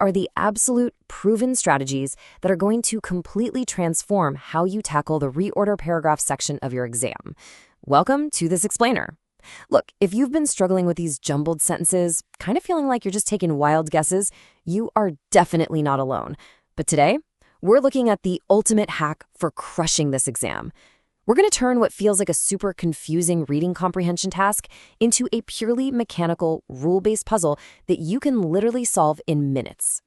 are the absolute proven strategies that are going to completely transform how you tackle the reorder paragraph section of your exam. Welcome to this explainer. Look, if you've been struggling with these jumbled sentences, kind of feeling like you're just taking wild guesses, you are definitely not alone. But today, we're looking at the ultimate hack for crushing this exam. We're going to turn what feels like a super confusing reading comprehension task into a purely mechanical, rule-based puzzle that you can literally solve in minutes.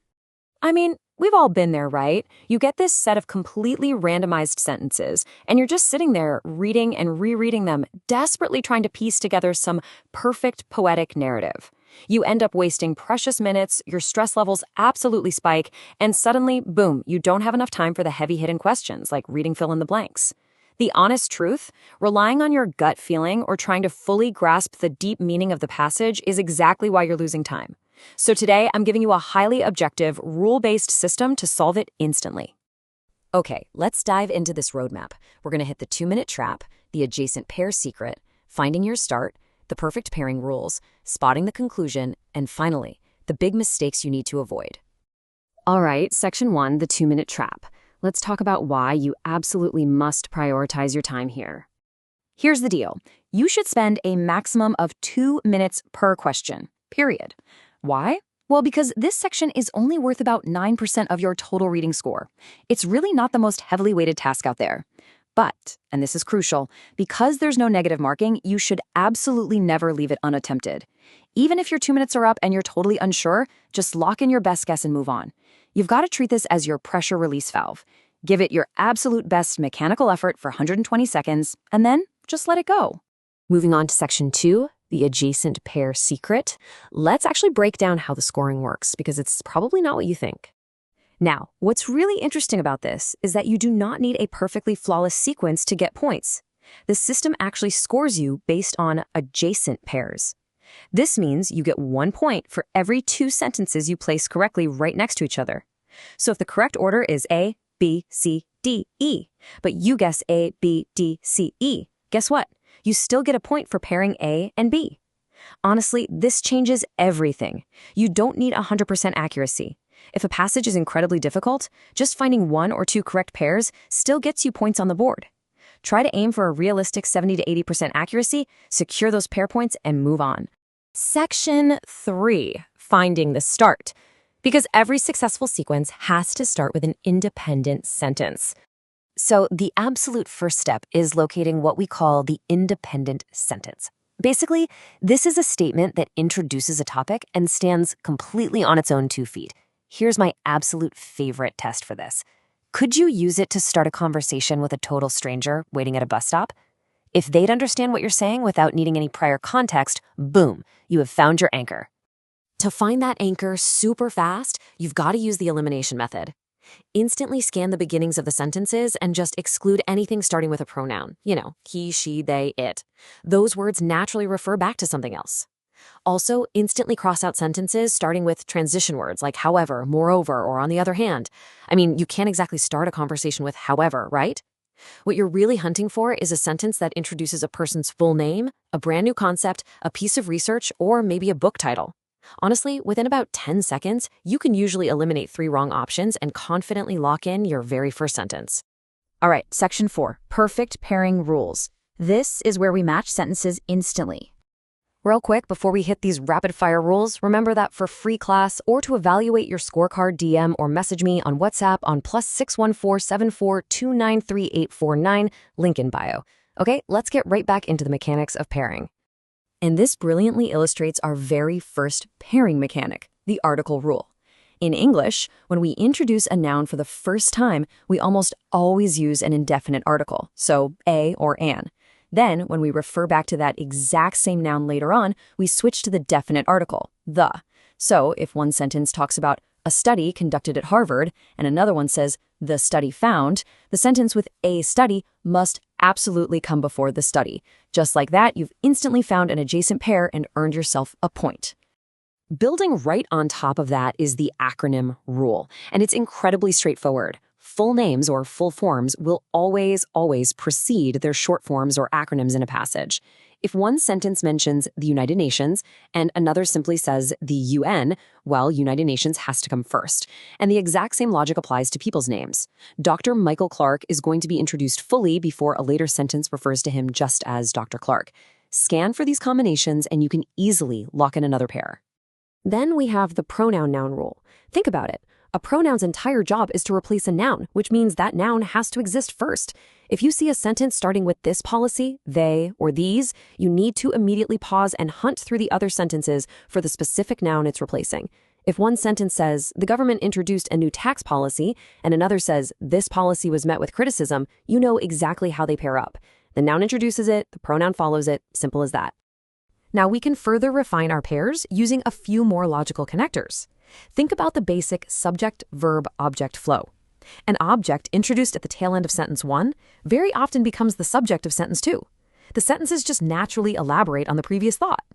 I mean, we've all been there, right? You get this set of completely randomized sentences, and you're just sitting there reading and rereading them, desperately trying to piece together some perfect poetic narrative. You end up wasting precious minutes, your stress levels absolutely spike, and suddenly, boom, you don't have enough time for the heavy-hitting questions like reading fill in the blanks. The honest truth, relying on your gut feeling or trying to fully grasp the deep meaning of the passage is exactly why you're losing time. So today, I'm giving you a highly objective, rule-based system to solve it instantly. Okay, let's dive into this roadmap. We're going to hit the 2-minute trap, the adjacent pair secret, finding your start, the perfect pairing rules, spotting the conclusion, and finally, the big mistakes you need to avoid. All right, section 1, the 2-minute trap. Let's talk about why you absolutely must prioritize your time here. Here's the deal. You should spend a maximum of 2 minutes per question, period. Why? Well, because this section is only worth about 9% of your total reading score. It's really not the most heavily weighted task out there. But, and this is crucial, because there's no negative marking, you should absolutely never leave it unattempted. Even if your 2 minutes are up and you're totally unsure, just lock in your best guess and move on. You've got to treat this as your pressure release valve. Give it your absolute best mechanical effort for 120 seconds, and then just let it go. Moving on to section 2, the adjacent pair secret. Let's actually break down how the scoring works, because it's probably not what you think. Now, what's really interesting about this is that you do not need a perfectly flawless sequence to get points. The system actually scores you based on adjacent pairs. This means you get 1 point for every 2 sentences you place correctly right next to each other. So if the correct order is A, B, C, D, E, but you guess A, B, D, C, E, guess what? You still get a point for pairing A and B. Honestly, this changes everything. You don't need 100% accuracy. If a passage is incredibly difficult, just finding 1 or 2 correct pairs still gets you points on the board. Try to aim for a realistic 70 to 80% accuracy, secure those pair points, and move on. Section 3, finding the start. Because every successful sequence has to start with an independent sentence. So the absolute first step is locating what we call the independent sentence. Basically, this is a statement that introduces a topic and stands completely on its own 2 feet. Here's my absolute favorite test for this. Could you use it to start a conversation with a total stranger waiting at a bus stop? If they'd understand what you're saying without needing any prior context, boom, you have found your anchor. To find that anchor super fast, you've got to use the elimination method. Instantly scan the beginnings of the sentences and just exclude anything starting with a pronoun. You know, he, she, they, it. Those words naturally refer back to something else. Also, instantly cross out sentences starting with transition words like however, moreover, or on the other hand. I mean, you can't exactly start a conversation with however, right? What you're really hunting for is a sentence that introduces a person's full name, a brand new concept, a piece of research, or maybe a book title. Honestly, within about 10 seconds, you can usually eliminate 3 wrong options and confidently lock in your very first sentence. All right, section 4, perfect pairing rules. This is where we match sentences instantly. Real quick, before we hit these rapid-fire rules, remember that for free class or to evaluate your scorecard, DM or message me on WhatsApp on +614 742938849, link in bio. Okay, let's get right back into the mechanics of pairing. And this brilliantly illustrates our very first pairing mechanic, the article rule. In English, when we introduce a noun for the first time, we almost always use an indefinite article, so a or an. Then, when we refer back to that exact same noun later on, we switch to the definite article, the. So, if one sentence talks about a study conducted at Harvard, and another one says the study found, the sentence with a study must absolutely come before the study. Just like that, you've instantly found an adjacent pair and earned yourself a point. Building right on top of that is the acronym rule, and it's incredibly straightforward. Full names or full forms will always precede their short forms or acronyms in a passage. If one sentence mentions the United Nations and another simply says the UN, well, United Nations has to come first. And the exact same logic applies to people's names. Dr. Michael Clark is going to be introduced fully before a later sentence refers to him just as Dr. Clark. Scan for these combinations and you can easily lock in another pair. Then we have the pronoun-noun rule. Think about it. A pronoun's entire job is to replace a noun, which means that noun has to exist first. If you see a sentence starting with this policy, they, or these, you need to immediately pause and hunt through the other sentences for the specific noun it's replacing. If one sentence says, the government introduced a new tax policy, and another says, this policy was met with criticism, you know exactly how they pair up. The noun introduces it, the pronoun follows it, simple as that. Now we can further refine our pairs using a few more logical connectors. Think about the basic subject-verb-object flow. An object introduced at the tail end of sentence 1 very often becomes the subject of sentence 2. The sentences just naturally elaborate on the previous thought.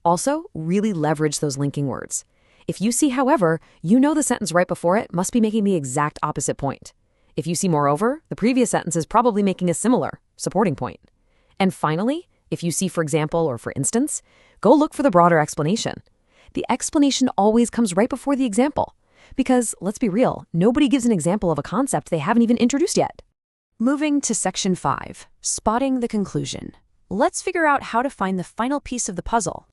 Also, really leverage those linking words. If you see however, you know the sentence right before it must be making the exact opposite point. If you see moreover, the previous sentence is probably making a similar supporting point. And finally, if you see for example or for instance, go look for the broader explanation. The explanation always comes right before the example. Because, let's be real, nobody gives an example of a concept they haven't even introduced yet. Moving to Section 5, Spotting the Conclusion. Let's figure out how to find the final piece of the puzzle.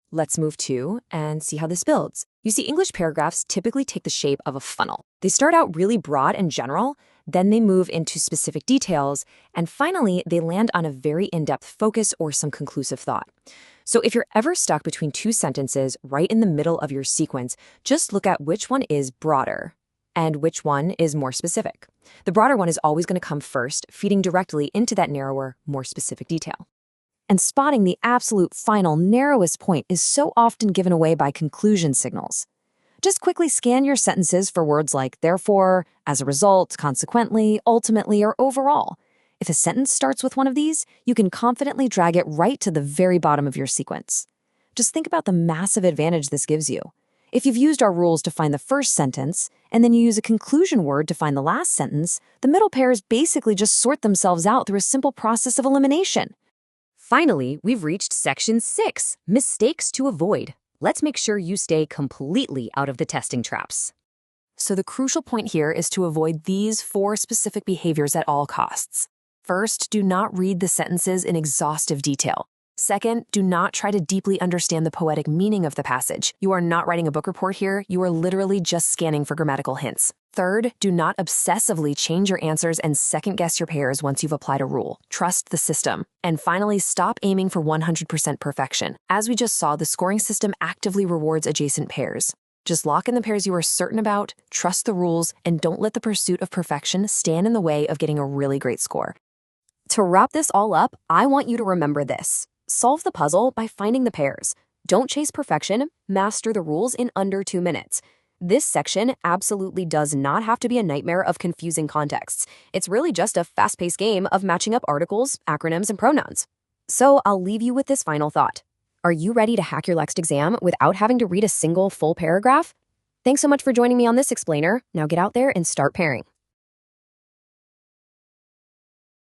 Let's move to and see how this builds. You see, English paragraphs typically take the shape of a funnel. They start out really broad and general, then they move into specific details, and finally, they land on a very in-depth focus or some conclusive thought. So if you're ever stuck between two sentences right in the middle of your sequence, just look at which one is broader and which one is more specific. The broader one is always going to come first, feeding directly into that narrower, more specific detail. And spotting the absolute final, narrowest point is so often given away by conclusion signals. Just quickly scan your sentences for words like therefore, as a result, consequently, ultimately, or overall. If a sentence starts with one of these, you can confidently drag it right to the very bottom of your sequence. Just think about the massive advantage this gives you. If you've used our rules to find the first sentence, and then you use a conclusion word to find the last sentence, the middle pairs basically just sort themselves out through a simple process of elimination. Finally, we've reached Section 6, Mistakes to Avoid. Let's make sure you stay completely out of the testing traps. So the crucial point here is to avoid these 4 specific behaviors at all costs. First, do not read the sentences in exhaustive detail. Second, do not try to deeply understand the poetic meaning of the passage. You are not writing a book report here, you are literally just scanning for grammatical hints. Third, do not obsessively change your answers and second-guess your pairs once you've applied a rule. Trust the system. And finally, stop aiming for 100% perfection. As we just saw, the scoring system actively rewards adjacent pairs. Just lock in the pairs you are certain about, trust the rules, and don't let the pursuit of perfection stand in the way of getting a really great score. To wrap this all up, I want you to remember this. Solve the puzzle by finding the pairs. Don't chase perfection, master the rules in under 2 minutes. This section absolutely does not have to be a nightmare of confusing contexts. It's really just a fast-paced game of matching up articles, acronyms, and pronouns. So I'll leave you with this final thought. Are you ready to hack your next exam without having to read a single full paragraph? Thanks so much for joining me on this explainer. Now get out there and start pairing.